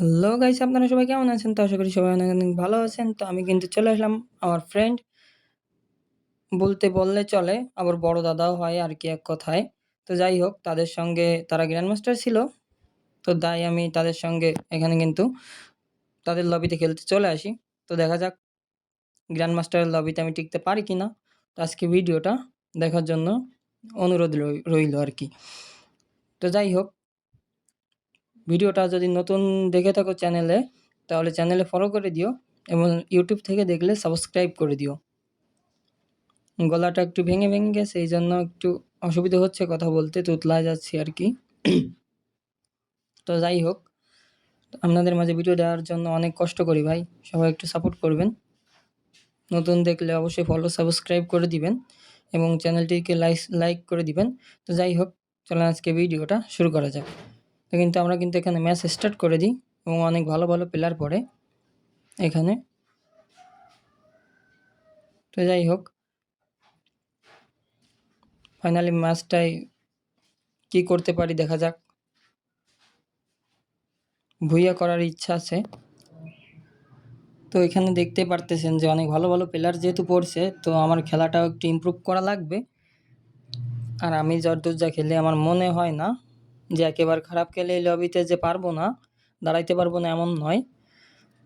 Hello guys, আপনারা সবাই কেমন আছেন? তো আশা করি সবাই অনেক অনেক ভালো আছেন। তো আমি কিন্তু চলে আসলাম আমার ফ্রেন্ড বলতে বললে চলে, আবার বড় দাদাও হয় আর কি এক কথায়। তো যাই হোক, তাদের সঙ্গে তারা গ্র্যান্ড মাস্টার ছিল। তো তাই আমি তাদের সঙ্গে এখানে কিন্তু তাদের লবিতে খেলতে চলে আসি। তো দেখা যাক গ্র্যান্ড মাস্টারের লবিতে আমি টিকতে পারি কিনা। তো আজকে ভিডিওটা দেখার জন্য অনুরোধ রইল আর কি। তো যাই হোক, ভিডিওটা যদি নতুন দেখে থাকো চ্যানেলে, তাহলে চ্যানেলে ফলো করে দিও এবং ইউটিউব থেকে দেখলে সাবস্ক্রাইব করে দিও। গলাটা একটু ভেঙে ভেঙে গেছে, এই জন্য একটু অসুবিধা হচ্ছে কথা বলতে, তুতলায় যাচ্ছি আর কি। তো যাই হোক, আপনাদের মাঝে ভিডিও দেওয়ার জন্য অনেক কষ্ট করি ভাই, সবাই একটু সাপোর্ট করবেন। নতুন দেখলে অবশ্যই ফলো সাবস্ক্রাইব করে দিবেন এবং চ্যানেলটিকে লাইক করে দিবেন। তো যাই হোক, চলেন আজকে ভিডিওটা শুরু করা যাক। তো কিন্তু আমরা কিন্তু এখানে ম্যাচ স্টার্ট করে দিই এবং অনেক ভালো ভালো প্লেয়ার পড়ে এখানে। তো যাই হোক, ফাইনালি ম্যাচটাই কি করতে পারি দেখা যাক। ভুইয়া করার ইচ্ছা আছে। তো এখানে দেখতে পারতেছেন যে অনেক ভালো ভালো প্লেয়ার যেহেতু পড়ছে, তো আমার খেলাটাও একটু ইমপ্রুভ করা লাগবে। আর আমি যতদূর যা খেলি, আমার মনে হয় না যে একেবারে খারাপ খেলে এই লবিতে যে পারবো না, দাঁড়াইতে পারবো না এমন নয়।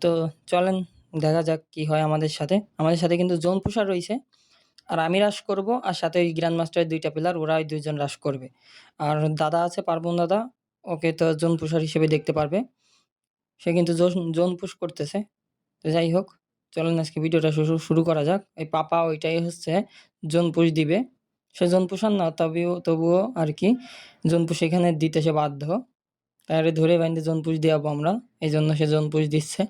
তো চলেন দেখা যাক কি হয় আমাদের সাথে। আমাদের সাথে কিন্তু জোন পুষার রয়েছে, আর আমি রাশ করব, আর সাথে ওই গ্র্যান্ড মাস্টারের দুইটা প্লেয়ার, ওরা ওই দুইজন রাশ করবে। আর দাদা আছে পার্বণ দাদা, ওকে তো জোন পুষার হিসেবে দেখতে পারবে, সে কিন্তু জোন পুশ করতেছে। তো যাই হোক, চলেন আজকে ভিডিওটা শুরু করা যাক। এই পাপা ওইটাই হচ্ছে জোন পুশ দিবে, সে জোন পুষার না, তবুও আর কি জোন পুশ এখানে দিতে সে বাধ্য। তারে ধরে বাইন্দে জোন পুশ দেওয়াবো আমরা, এই জন্য সে জোন পুশ দিচ্ছে।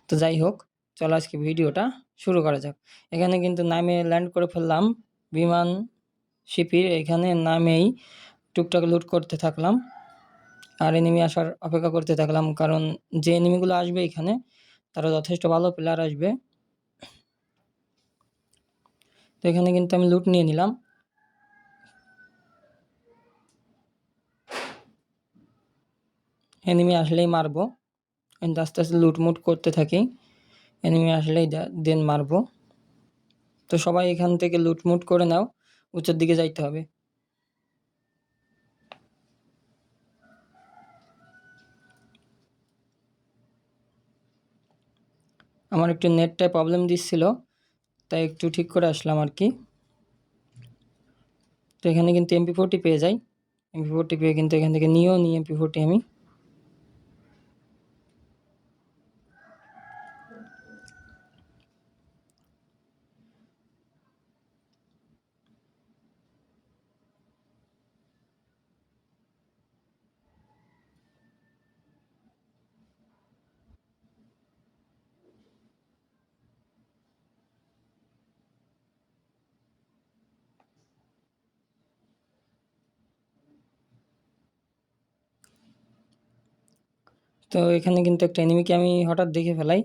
তো যাই হোক, চলো আজকে ভিডিওটা শুরু করা যাক। এখানে কিন্তু নামে ল্যান্ড করে ফেললাম বিমান শিপির, এখানে নামেই টুকটাক লুট করতে থাকলাম আর এনিমি আসার অপেক্ষা করতে থাকলাম, কারণ যে এনিমিগুলো আসবে এখানে তারা যথেষ্ট ভালো প্লেয়ার আসবে। তো এখানে কিন্তু আমি লুট নিয়ে নিলাম। এনিমি আসলেই মারবো, কিন্তু আস্তে আস্তে লুটমুট করতে থাকি। এনিমি আসলেই দেন মারবো। তো সবাই এখান থেকে লুটমুট করে নাও, উঁচুর দিকে যাইতে হবে। আমার একটু নেটটায় প্রবলেম দিচ্ছিল, তাই একটু ঠিক করে আসলাম আর কি। তো এখানে কিন্তু MP40 পেয়ে যাই, MP40 পেয়ে কিন্তু এখান থেকে নিয়েও নিই MP40 আমি। তো এখানে কিন্তু একটা এনিমিকে আমি হঠাৎ দেখে ফেলাই,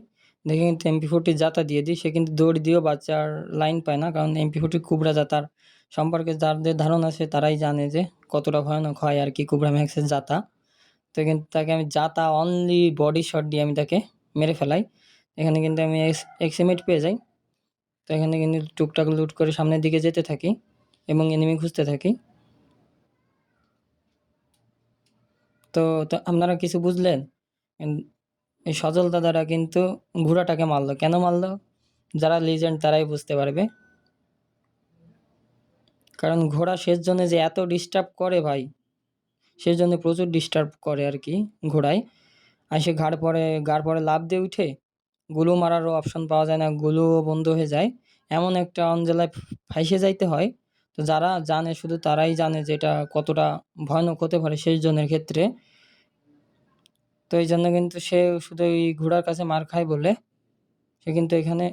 দেখে কিন্তু MP40 জাতা দিয়ে দিই। সে কিন্তু দৌড় দিয়েও বাচ্চার লাইন পায় না, কারণ MP40 কুবরা জাতার সম্পর্কে যাদের ধারণা আছে তারাই জানে যে কতটা ভয়ানক হয় আর কি কুবরা ম্যাক্সের জাতা। তো কিন্তু তাকে আমি জাতা অনলি বডি শট দিয়ে আমি তাকে মেরে ফেলাই। এখানে কিন্তু আমি এক্সএমএট পেয়ে যাই। তো এখানে কিন্তু টুকটাক লুট করে সামনের দিকে যেতে থাকি এবং এনিমি খুঁজতে থাকি। তো আপনারা কিছু বুঝলেন? এই সজল দাদারা কিন্তু ঘোড়াটাকে মারলো, কেন মারলো? যারা লিজেন্ড তারাই বুঝতে পারবে। কারণ ঘোড়া শেষ জনে যে এত ডিস্টার্ব করে ভাই, শেষ জন্য প্রচুর ডিস্টার্ব করে আর কি ঘোড়ায়। আর সে গাড় পরে লাফ দিয়ে উঠে গুলো মারারও অপশন পাওয়া যায় না, গুলোও বন্ধ হয়ে যায়। এমন একটা অঞ্জলায় ফাইসে যাইতে হয়। তো যারা জানে শুধু তারাই জানে যে এটা কতটা ভয়ানক হতে পারে শেষ জনের ক্ষেত্রে। তো এই জন্য কিন্তু সে শুধু ওই ঘোড়ার কাছে মার খায় বলে সে কিন্তু এখানে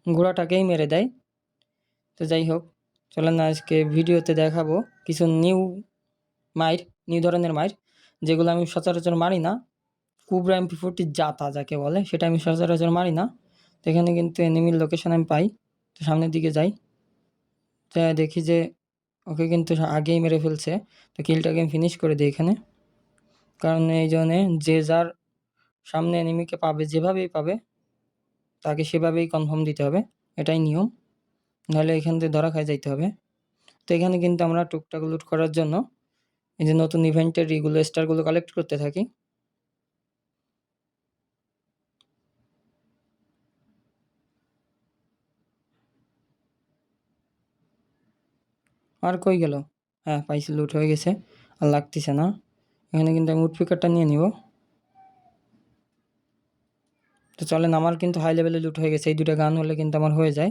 ঘোড়াটাকেই মেরে দেয়। তো যাই হোক, চলেন না আজকে ভিডিওতে দেখাবো কিছু নিউ ধরনের মাইর, যেগুলো আমি সচরাচর মারি না। কুবরা MP40 জাতা যাকে বলে, সেটা আমি সচরাচর মারি না। তো এখানে কিন্তু এনিমির লোকেশন আমি পাই, তো সামনের দিকে যাই, দেখি যে ওকে কিন্তু আগেই মেরে ফেলছে। তো কিলটাকে আমি ফিনিশ করে দিই এখানে। কারণ এই জন্যে যে যার সামনে এনিমিকে পাবে, যেভাবেই পাবে তাকে সেভাবেই কনফার্ম দিতে হবে, এটাই নিয়ম, নাহলে এখান থেকে ধরা খায় যাইতে হবে। তো এখানে কিন্তু আমরা টুকটাক লুট করার জন্য এই যে নতুন ইভেন্টের এগুলো স্টারগুলো কালেক্ট করতে থাকি। আর কই গেল? হ্যাঁ পাইছি, লুট হয়ে গেছে, আর লাগতেছে না। এখানে কিন্তু আমি উডপিকারটা নিয়ে নিব। তো চলেন, আমার কিন্তু হাই লেভেলে লুট হয়ে গেছে, এই দুটো গান হলে কিন্তু আমার হয়ে যায়।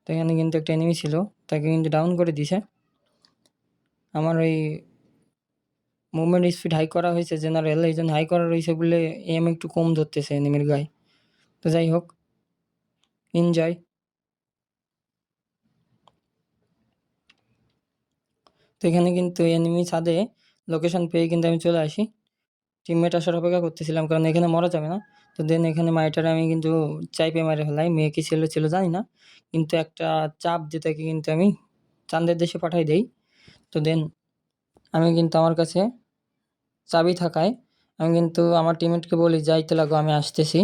তো এখানে কিন্তু একটা এনিমি ছিল, তাকে কিন্তু ডাউন করে দিছে। আমার ওই মুভমেন্ট স্পিড হাই করা হয়েছে জেনারেল, এই জন্য হাই করা রয়েছে বলে এম একটু কম ধরতেছে এনিমির গায়ে। তো যাই হোক, এনজয়। তো এখানে কিন্তু এনিমি ছাদে লোকেশন পেয়ে কিন্তু আমি চলে আসি। টিমমেট আসার অপেক্ষা করতেছিলাম, কারণ এখানে মরা যাবে না। তো দেন এখানে মাইটারে আমি কিন্তু চাইপে মেরে ফেলাই, মেয়ে কি ছেলে ছিল জানি না, কিন্তু একটা চাপ দিয়ে তাকে কিন্তু আমি চাঁদের দেশে পাঠাই দেই। তো দেন আমি কিন্তু আমার কাছে চাবি থাকায় আমি কিন্তু আমার টিমমেটকে বলি, যাইতে লাগো আমি আসতেছি।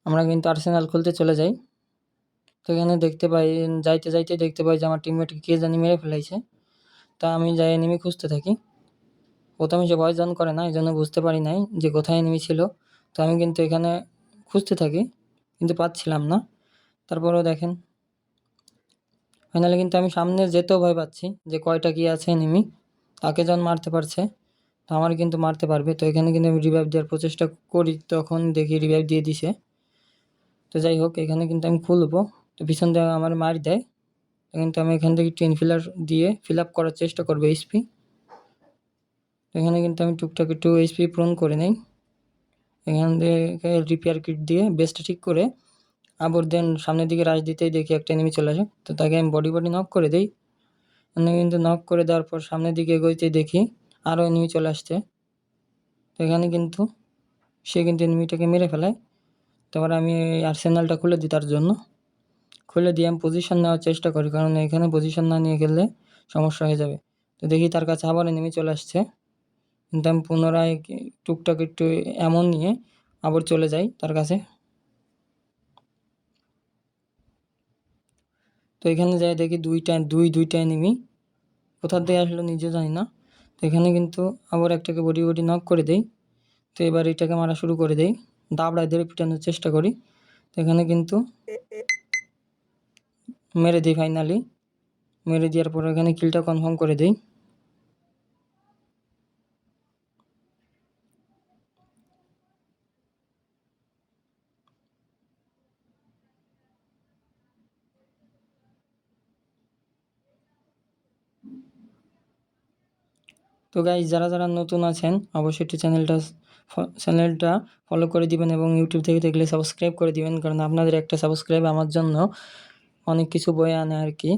আমরা কিন্তু আর্সেনাল খুলতে চলে যাই। তো এখানে দেখতে পাই, যাইতে যাইতে দেখতে পাই যে আমার টিমমেটকে কে জানি মেরে ফেলাইছে। তা আমি যাই এনিমি খুঁজতে থাকি। প্রথমে সে ভয়েস অন করে না, এই জন্য বুঝতে পারি নাই যে কোথায় এনিমি ছিল। তো আমি কিন্তু এখানে খুঁজতে থাকি, কিন্তু পাচ্ছিলাম না। তারপরেও দেখেন ফাইনালি কিন্তু আমি সামনে যেতেও ভয় পাচ্ছি যে কয়টা কি আছে এনিমি, তাকে যখন মারতে পারছে তো আমার কিন্তু মারতে পারবে। তো এখানে কিন্তু আমি রিভাইভ দেওয়ার প্রচেষ্টা করি, তখন দেখি রিভাইভ দিয়ে দিছে। তো যাই হোক, এখানে কিন্তু আমি খুলবো, তো পিছন দিয়ে আমার মার দেয়। কিন্তু আমি এখান থেকে টিন ফিলার দিয়ে ফিল আপ করার চেষ্টা করবো এইচপি। তো এখানে কিন্তু আমি টুকটাক একটু এইচপি পূরণ করে নেই। এখান থেকে রিপেয়ার কিট দিয়ে বেসটা ঠিক করে আবার দেন সামনের দিকে রাশ দিতেই দেখি একটা এনিমি চলে আসে। তো তাকে আমি বডি নক করে দিই। আমি কিন্তু নক করে দেওয়ার পর সামনের দিকে এগোইতেই দেখি আরও এনিমি চলে আসছে। তো এখানে কিন্তু সে কিন্তু এনিমিটাকে মেরে ফেলায়। তারপর আমি আর্সেনালটা খুলে দিই তার জন্য। খুলে দিয়ে আমি পজিশন নেওয়ার চেষ্টা করি, কারণ এখানে পজিশন না নিয়ে গেলে সমস্যা হয়ে যাবে। তো দেখি তার কাছে আবার এনিমি চলে আসছে, কিন্তু আমি পুনরায় টুকটাক একটু এমন নিয়ে আবার চলে যাই তার কাছে। তো এখানে যাই দেখি দুইটা এনিমি, কোথা থেকে আসলো নিজেও জানি না। তো এখানে কিন্তু আবার একটাকে বডি নক করে দেই। তো এবার এটাকে মারা শুরু করে দেই, দাবড়ায় ধরে পিটানোর চেষ্টা করি। তো এখানে কিন্তু মেরে দিই, ফাইনালি মেরে দেওয়ার পর এখানে কিলটা কনফার্ম করে দিই। তো গাইজ, যারা নতুন আছেন অবশ্যই একটু চ্যানেলটা ফলো করে দিবেন এবং ইউটিউব থেকে দেখলে সাবস্ক্রাইব করে দিবেন, কারণ আপনাদের একটা সাবস্ক্রাইব আমার জন্য অনেক কিছু বয়ে আনে আর কি।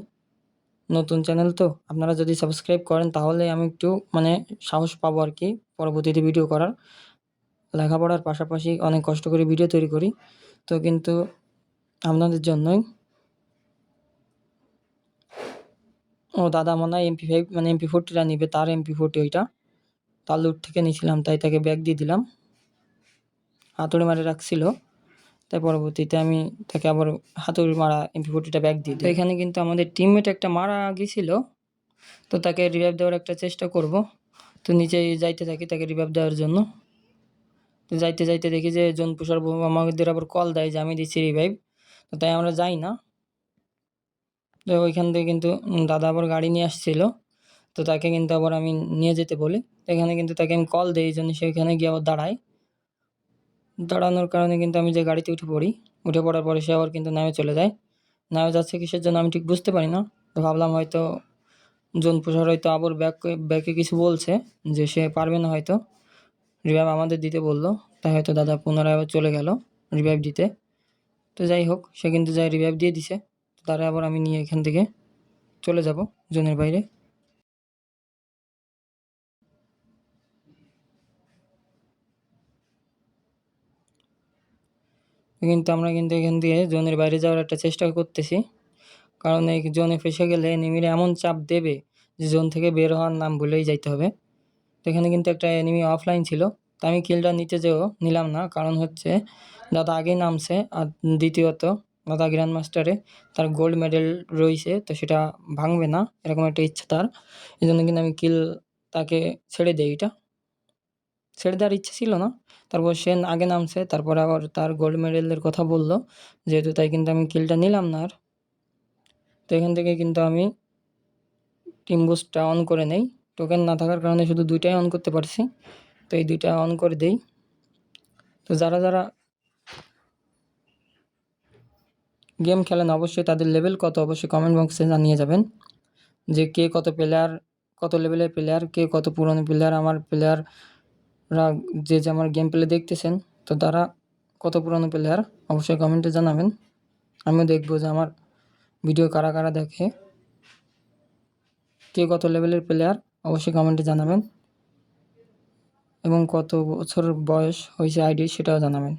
নতুন চ্যানেল তো আপনারা যদি সাবস্ক্রাইব করেন তাহলে আমি একটু মানে সাহস পাবো আর কি পরবর্তীতে ভিডিও করার। লেখাপড়ার পাশাপাশি অনেক কষ্ট করে ভিডিও তৈরি করি, তো কিন্তু আপনাদের জন্যই। ও দাদা মনে হয় MP5 মানে MP40টা নিবে, তার MP40 ওইটা, তার লুট থেকে নিয়েছিলাম, তাই তাকে ব্যাগ দিয়ে দিলাম। হাতুড়ি মারে রাখছিল, তাই পরবর্তীতে আমি তাকে আবার হাতুড়ি মারা MP40টা ব্যাগ দিই। তো এখানে কিন্তু আমাদের টিমমেট একটা মারা গেছিল, তো তাকে রিভাইভ দেওয়ার একটা চেষ্টা করব। তো নিচে যাইতে থাকি তাকে রিভাইভ দেওয়ার জন্য। তো যাইতে যাইতে দেখি যে জন পুষার আমাদের আবার কল দেয় যে আমি দিচ্ছি রিভাইভ, তো তাই আমরা যাই না। তো ওইখান থেকে কিন্তু দাদা আবার গাড়ি নিয়ে আসছিল, তো তাকে কিন্তু আবার আমি নিয়ে যেতে বলি। তো এখানে কিন্তু তাকে আমি কল দিই, এই জন্য সেখানে গিয়ে আবার দাঁড়ায়। দাঁড়ানোর কারণে কিন্তু আমি যে গাড়িতে উঠে পড়ি, উঠে পড়ার পরে সে আবার কিন্তু নামে চলে যায়। নামে যাচ্ছে কিসের জন্য আমি ঠিক বুঝতে পারি না। তো ভাবলাম হয়তো জন পুষার হয়তো আবার ব্যাকে কিছু বলছে যে সে পারবে না হয়তো, রিভাইভ আমাদের দিতে বললো, তাই হয়তো দাদা পুনরায় আবার চলে গেল রিভাইভ দিতে। তো যাই হোক, সে কিন্তু যাই রিভাইভ দিয়ে দিছে। তারা আবার আমি নিয়ে এখান থেকে চলে যাব জোনের বাইরে। কিন্তু আমরা কিন্তু এখান দিয়ে জোনের বাইরে যাওয়ার একটা চেষ্টা করতেছি, কারণ এই জোনে ফেসে গেলে এনিমিরা এমন চাপ দেবে যে জোন থেকে বের হওয়ার নাম ভুলেই যাইতে হবে। তো এখানে কিন্তু একটা এনিমি অফলাইন ছিল, তো আমি কিলটা নিতে যেও নিলাম না, কারণ হচ্ছে দাদা আগেই নামছে, আর দ্বিতীয়ত দাদা গ্র্যান্ড মাস্টারে তার গোল্ড মেডেল রয়েছে, তো সেটা ভাঙবে না এরকম একটা ইচ্ছা তার। এই জন্য কিন্তু আমি কিল তাকে ছেড়ে দেই, এটা ছেড়ে দেওয়ার ইচ্ছে ছিল না। তারপর সে আগে নামছে, তারপরে আবার তার গোল্ড মেডেলের কথা বলল, যেহেতু তাই কিন্তু আমি কিলটা নিলাম না আর। তো এখান থেকে কিন্তু আমি টিম বুস্টটা অন করে নেই, টোকেন না থাকার কারণে শুধু দুইটাই অন করতে পারছি, তো এই দুইটা অন করে দেই। তো যারা যারা গেম খেলেন অবশ্যই তাদের লেভেল কত অবশ্যই কমেন্ট বক্সে জানিয়ে যাবেন, যে কে কত প্লেয়ার, কত লেভেলের প্লেয়ার, কে কত পুরনো প্লেয়ার। আমার প্লেয়াররা যে আমার গেম প্লে দেখতেছেন, তো তারা কত পুরনো প্লেয়ার অবশ্যই কমেন্টে জানাবেন। আমিও দেখব যে আমার ভিডিও কারা কারা দেখে, কে কত লেভেলের প্লেয়ার অবশ্যই কমেন্টে জানাবেন, এবং কত বছর বয়স হয়েছে আইডি সেটাও জানাবেন।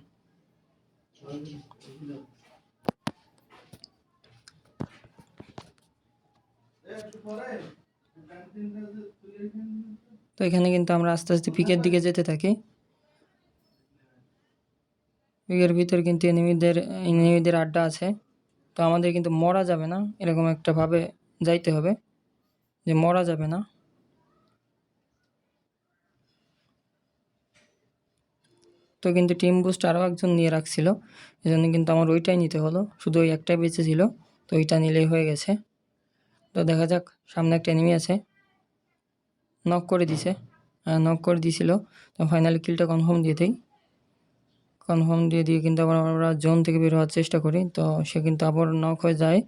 তো এখানে কিন্তু আমরা আস্তে আস্তে পিকের দিকে যেতে থাকি। পিকের ভিতর কিন্তু এনিমিদের আড্ডা আছে, তো আমাদের কিন্তু মরা যাবে না, এরকম একটা ভাবে যাইতে হবে যে মরা যাবে না। তো কিন্তু টিম বুস্ট আরও একজন নিয়ে রাখছিল, এই জন্য কিন্তু আমার ওইটাই নিতে হলো, শুধু ওই একটাই বেঁচে ছিল, তো ওইটা নিলেই হয়ে গেছে। তো দেখা যাক, সামনে একটা এনিমি আছে, নক করে দিছে, নক করে দিয়েছিল, তো ফাইনালি কিলটা কনফার্ম দিয়ে দিই। কনফার্ম দিয়ে কিন্তু আবার আমরা জোন থেকে বের হওয়ার চেষ্টা করি, তো সে কিন্তু আবার নক হয়ে যায়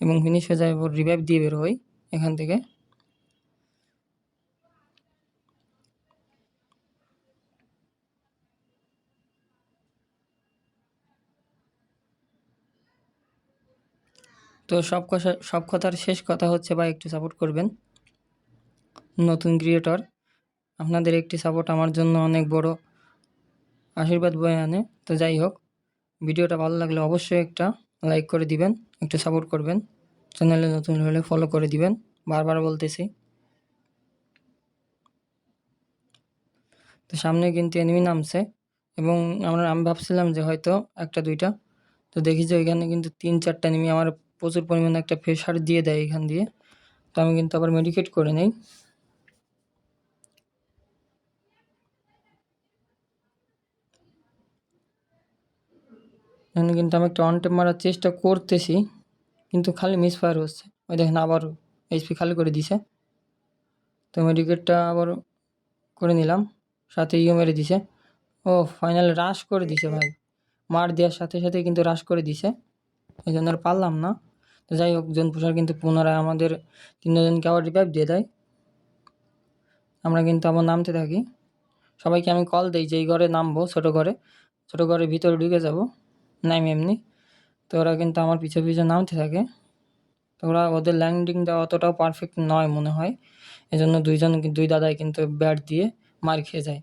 এবং ফিনিশ হয়ে যায়, আবার রিভাইভ দিয়ে বের হই এখান থেকে। তো সব কথার শেষ কথা হচ্ছে, ভাই একটু সাপোর্ট করবেন, নতুন ক্রিয়েটর, আপনাদের একটি সাপোর্ট আমার জন্য অনেক বড় আশীর্বাদ বয়ে আনে। তো যাই হোক, ভিডিওটা ভালো লাগলে অবশ্যই একটা লাইক করে দিবেন, একটু সাপোর্ট করবেন, চ্যানেলে নতুন হলে ফলো করে দিবেন, বারবার বলতেছি। তো সামনে কিন্তু এনিমি নামছে, এবং আমি ভাবছিলাম যে হয়তো একটা দুইটা, তো দেখি যে ওইখানে কিন্তু 3-4টা এনিমি আমার প্রচুর পরিমাণে একটা প্রেশার দিয়ে দেয় এখান দিয়ে, তো আমি কিন্তু আবার মেডিকেট করে নেই। এখানে কিন্তু আমি একটা অন ট্যাপ মারার চেষ্টা করতেছি, কিন্তু খালি মিস ফায়ার হচ্ছে। ওই দেখেন আবার এইচপি খালি করে দিছে, তো মেডিকেটটা আবার করে নিলাম, সাথে ইও মেরে দিছে। ও ফাইনাল রাশ করে দিছে ভাই, মার দেওয়ার সাথে সাথে কিন্তু রাশ করে দিছে, এই জন্য আর পারলাম না। তো যাই হোক, জোন পুষার কিন্তু পুনরায় আমাদের 3জনকে আবার রিভাইভ দিয়ে দেয়। আমরা কিন্তু আবার নামতে থাকি, সবাইকে আমি কল দিই যে এই ঘরে নামবো, ছোটো ঘরের ভিতরে ঢুকে যাব নাইম এমনি। তো ওরা কিন্তু আমার পিছু পিছু নামতে থাকে, তো ওদের ল্যান্ডিংটা অতটাও পারফেক্ট নয় মনে হয়, এজন্য দুই দাদাই কিন্তু ব্যাট দিয়ে মার খেয়ে যায়।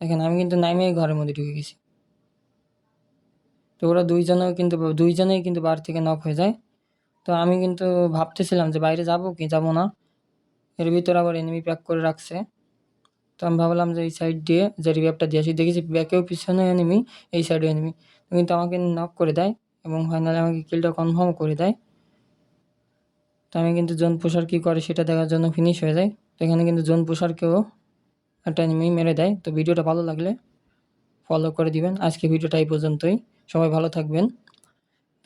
দেখেন আমি কিন্তু নাইমেই ঘরের মধ্যে ঢুকে গেছি, তো ওরা দুইজনেই কিন্তু বার থেকে নক হয়ে যায়। তো আমি কিন্তু ভাবতেছিলাম যে বাইরে যাব কি যাব না, এর ভিতরে আবার এনিমি প্যাক করে রাখছে, তো আমি ভাবলাম যে এই সাইড দিয়ে যে রিভাইভটা দিয়ে আসি, দেখেছি ব্যাকেও পিছনে এনিমি, এই সাইডে এনিমি, কিন্তু আমাকে নক করে দেয় এবং ফাইনালি আমাকে কিলটা কনফার্ম করে দেয়। তো আমি কিন্তু জোন পুষার কী করে সেটা দেখার জন্য ফিনিশ হয়ে যায়, তো এখানে কিন্তু জোন পুষারকেও একটা এনিমি মেরে দেয়। তো ভিডিওটা ভালো লাগলে ফলো করে দিবেন। আজকে ভিডিওটা এই পর্যন্তই, সবাই ভালো থাকবেন।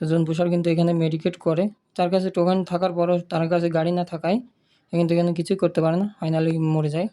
তো জোন পুষার কিন্তু এখানে মেডিকেট করে, তার কাছে টোকেন থাকার পরও তার কাছে গাড়ি না থাকায় কিন্তু এখানে কিছুই করতে পারে না, ফাইনালি মরে যায়।